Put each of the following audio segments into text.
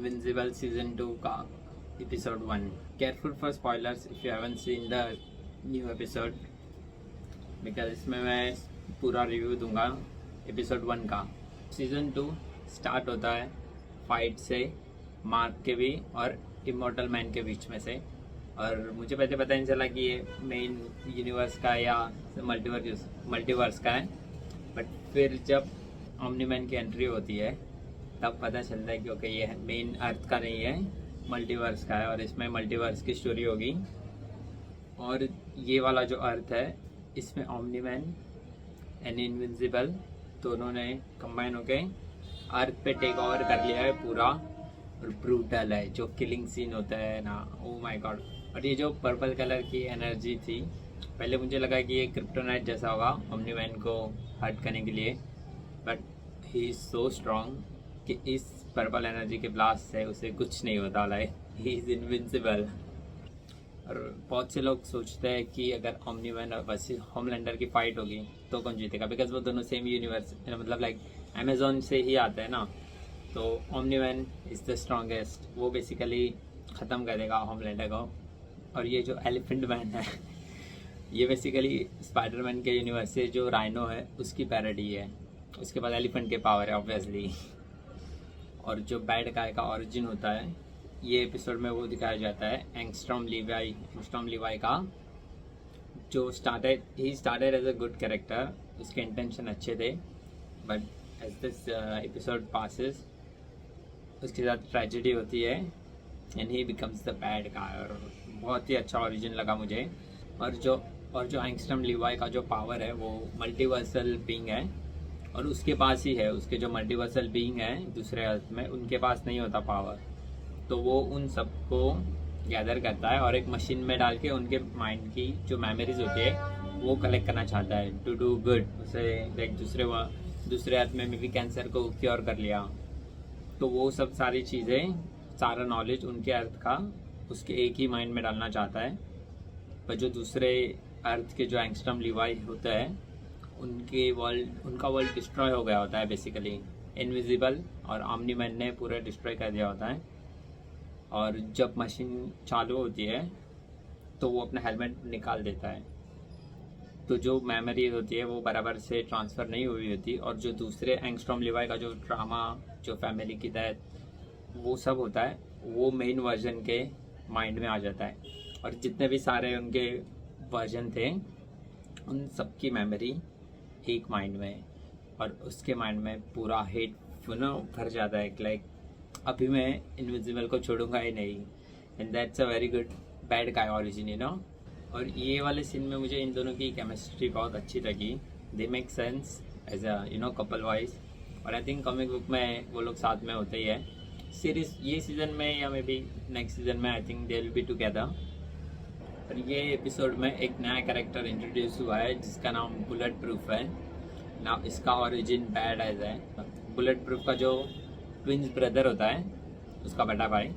Invincible season 2 का episode 1। Careful for spoilers if you haven't seen the new episode, because इसमें मैं पूरा review दूंगा एपिसोड 1 का। सीजन 2 स्टार्ट होता है फाइट से, मार्क के भी और इमॉर्टल मैन के बीच में से। और मुझे पहले पता नहीं चला कि ये मेन यूनिवर्स का या मल्टीवर्स का है, बट फिर जब ओमनी मैन की एंट्री होती है तब पता चलता है कि ओके ये मेन अर्थ का नहीं है, मल्टीवर्स का है और इसमें मल्टीवर्स की स्टोरी होगी। और ये वाला जो अर्थ है इसमें ओमनी मैन एंड इनविंसिबल दोनों ने कंबाइन होके अर्थ पे टेक ओवर कर लिया है पूरा। और ब्रूटल है जो किलिंग सीन होता है ना, ओ माय गॉड। और ये जो पर्पल कलर की एनर्जी थी, पहले मुझे लगा कि ये क्रिप्टोनाइट जैसा होगा ओमनी मैन को हर्ट करने के लिए, but he is so strong कि इस पर्पल एनर्जी के ब्लास्ट से उसे कुछ नहीं होता। Like he is invincible. और बहुत से लोग सोचते हैं कि अगर ओमनी मैन और होमलैंडर की फाइट होगी तो कौन जीतेगा, बिकॉज वो दोनों सेम यूनिवर्स, मतलब लाइक अमेजोन से ही आते हैं ना। तो omni man is the strongest, वो बेसिकली ख़त्म कर देगा होमलैंडर को। और ये जो एलिफेंट मैन है ये बेसिकली स्पाइडरमैन के यूनिवर्स से जो राइनो है उसकी पैरोडी है। उसके बाद एलिफेंट के पावर है ऑब्वियसली। और जो बैड गाय का ओरिजिन होता है ये एपिसोड में वो दिखाया जाता है एंगस्ट्रॉम लीवाई का, जो he started as a good character. उसके इंटेंशन अच्छे थे, but as this episode passes उसके साथ ट्रेजेडी होती है and he becomes the bad guy. और बहुत ही अच्छा ओरिजिन लगा मुझे। और जो एंगस्ट्रॉम लीवाई का जो पावर है वो मल्टीवर्सल बीइंग है और उसके पास ही है। उसके जो मल्टीवर्सल बीइंग है दूसरे अर्थ में, उनके पास नहीं होता पावर। तो वो उन सबको गैदर करता है और एक मशीन में डाल के उनके माइंड की जो मेमोरीज होती है वो कलेक्ट करना चाहता है टू डू गुड। उसे लाइक दूसरे अर्थ में भी कैंसर को क्योर कर लिया। तो वो सब सारी चीज़ें, सारा नॉलेज उनके अर्थ का उसके एक ही माइंड में डालना चाहता है। पर जो दूसरे अर्थ के जो एंगस्ट्रॉम लीवाई होता है उनका वर्ल्ड डिस्ट्रॉय हो गया होता है बेसिकली। इनविजिबल और ओमनी मैन ने पूरा डिस्ट्रॉय कर दिया होता है। और जब मशीन चालू होती है तो वो अपना हेलमेट निकाल देता है। तो जो मेमोरी होती है वो बराबर से ट्रांसफ़र नहीं हुई होती। और जो दूसरे एंगस्ट्रॉम लीवाई का जो ड्रामा, जो फैमिली की डेथ, वो सब होता है, वो मेन वर्जन के माइंड में आ जाता है। और जितने भी सारे उनके वर्जन थे उन सबकी मेमोरी एक माइंड में, और उसके माइंड में पूरा हेट भर जाता है। लाइक अभी मैं इनविजिबल को छोड़ूंगा ही नहीं। And that's a very good bad guy origin, you know. और ये वाले सीन में मुझे इन दोनों की केमिस्ट्री बहुत अच्छी लगी। They make sense as a couple wise. और आई थिंक कॉमिक बुक में वो लोग साथ में होते ही है। सीरीज ये सीज़न में या मे बी नेक्स्ट सीजन में I think they will be together. और ये एपिसोड में एक नया कैरेक्टर इंट्रोड्यूस हुआ है जिसका नाम बुलेट प्रूफ है ना। इसका ओरिजिन बैड एज है। बुलेट प्रूफ का जो ट्विंस ब्रदर होता है, उसका बड़ा भाई,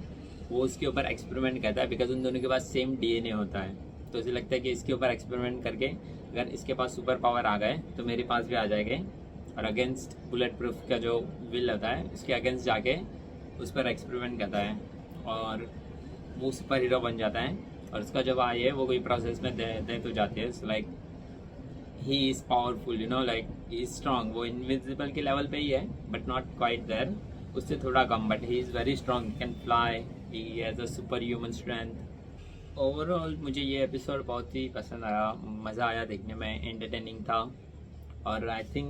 वो उसके ऊपर एक्सपेरिमेंट करता है बिकॉज उन दोनों के पास सेम डीएनए होता है। तो उसे लगता है कि इसके ऊपर एक्सपेरिमेंट करके अगर इसके पास सुपर पावर आ गए तो मेरे पास भी आ जाएंगे। और अगेंस्ट बुलेट प्रूफ का जो विल होता है उसके अगेंस्ट जाके उस पर एक्सपेरिमेंट करता है और वो सुपर हीरो बन जाता है। और उसका जब आई है वो कोई प्रोसेस में दे तो जाती है। Like he is powerful, like he is strong. वो इनविजिबल के लेवल पे ही है बट नॉट क्वाइट देयर, उससे थोड़ा कम, but he is very strong, can fly, he has a super human strength. Overall मुझे ये एपिसोड बहुत ही पसंद आया, मज़ा आया देखने में, एंटरटेनिंग था। और आई थिंक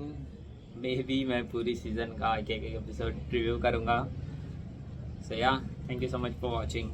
मे बी मैं पूरी सीज़न का एक एपिसोड रिव्यू करूँगा। सो या, thank you so much for watching.